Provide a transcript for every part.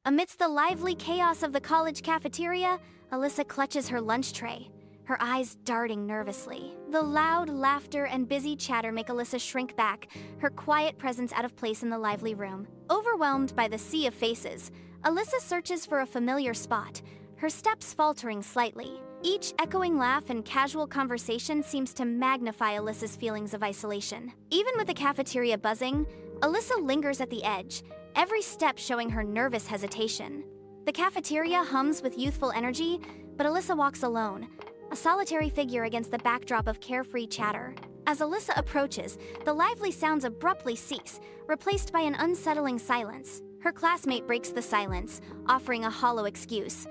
Amidst the lively chaos of the college cafeteria, Alyssa clutches her lunch tray, her eyes darting nervously. The loud laughter and busy chatter make Alyssa shrink back, her quiet presence out of place in the lively room. Overwhelmed by the sea of faces, Alyssa searches for a familiar spot, her steps faltering slightly. Each echoing laugh and casual conversation seems to magnify Alyssa's feelings of isolation. Even with the cafeteria buzzing, Alyssa lingers at the edge, every step showing her nervous hesitation. The cafeteria hums with youthful energy, but Alyssa walks alone, a solitary figure against the backdrop of carefree chatter. As Alyssa approaches, the lively sounds abruptly cease, replaced by an unsettling silence. Her classmate breaks the silence, offering a hollow excuse.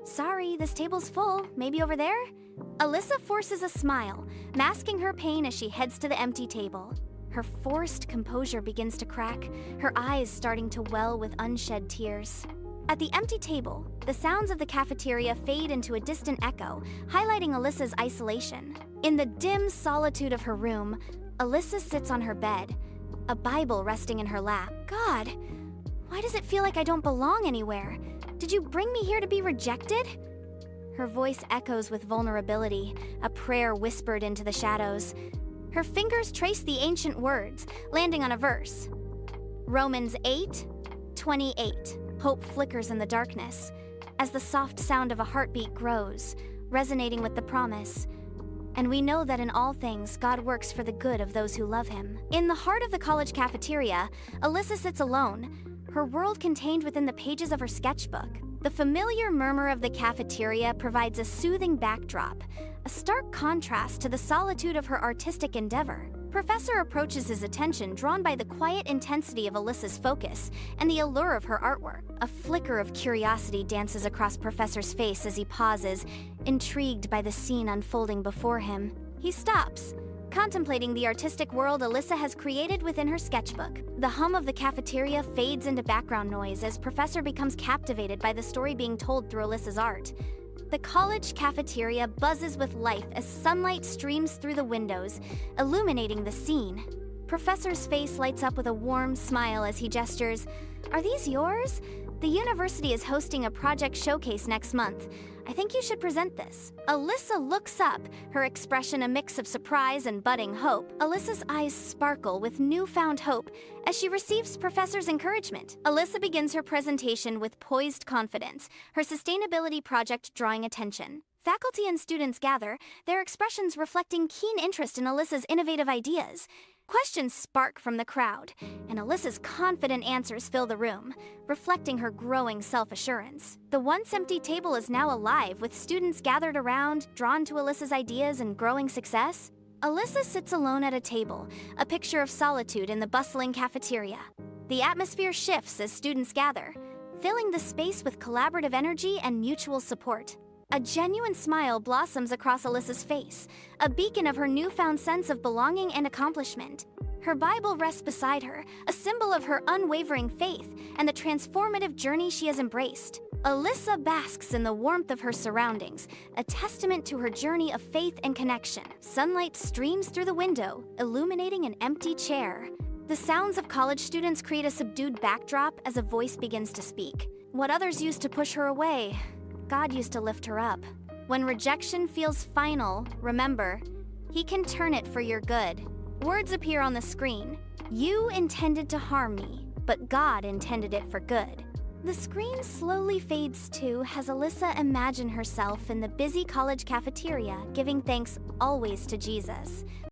"Sorry, this table's full. Maybe over there?" Alyssa forces a smile, masking her pain as she heads to the empty table. Her forced composure begins to crack, her eyes starting to well with unshed tears. At the empty table, the sounds of the cafeteria fade into a distant echo, highlighting Alyssa's isolation. In the dim solitude of her room, Alyssa sits on her bed, a Bible resting in her lap. "God, why does it feel like I don't belong anywhere? Did you bring me here to be rejected?" Her voice echoes with vulnerability, a prayer whispered into the shadows. Her fingers trace the ancient words, landing on a verse. Romans 8:28. Hope flickers in the darkness, as the soft sound of a heartbeat grows, resonating with the promise. And we know that in all things, God works for the good of those who love Him. In the heart of the college cafeteria, Alyssa sits alone, her world contained within the pages of her sketchbook. The familiar murmur of the cafeteria provides a soothing backdrop, a stark contrast to the solitude of her artistic endeavor. Professor approaches his attention, drawn by the quiet intensity of Alyssa's focus and the allure of her artwork. A flicker of curiosity dances across Professor's face as he pauses, intrigued by the scene unfolding before him. He stops, contemplating the artistic world Alyssa has created within her sketchbook. The hum of the cafeteria fades into background noise as Professor becomes captivated by the story being told through Alyssa's art. The college cafeteria buzzes with life as sunlight streams through the windows, illuminating the scene. Professor's face lights up with a warm smile as he gestures. "Are these yours? The university is hosting a project showcase next month. I think you should present this." Alyssa looks up, her expression a mix of surprise and budding hope. Alyssa's eyes sparkle with newfound hope as she receives Professor's encouragement. Alyssa begins her presentation with poised confidence, her sustainability project drawing attention. Faculty and students gather, their expressions reflecting keen interest in Alyssa's innovative ideas. Questions spark from the crowd, and Alyssa's confident answers fill the room, reflecting her growing self-assurance. The once empty table is now alive, with students gathered around, drawn to Alyssa's ideas and growing success. Alyssa sits alone at a table, a picture of solitude in the bustling cafeteria. The atmosphere shifts as students gather, filling the space with collaborative energy and mutual support. A genuine smile blossoms across Alyssa's face, a beacon of her newfound sense of belonging and accomplishment. Her Bible rests beside her, a symbol of her unwavering faith and the transformative journey she has embraced. Alyssa basks in the warmth of her surroundings, a testament to her journey of faith and connection. Sunlight streams through the window, illuminating an empty chair. The sounds of college students create a subdued backdrop as a voice begins to speak. What others used to push her away, God used to lift her up. When rejection feels final, remember, He can turn it for your good. Words appear on the screen. "You intended to harm me, but God intended it for good." The screen slowly fades too as Alyssa imagines herself in the busy college cafeteria, giving thanks always to Jesus.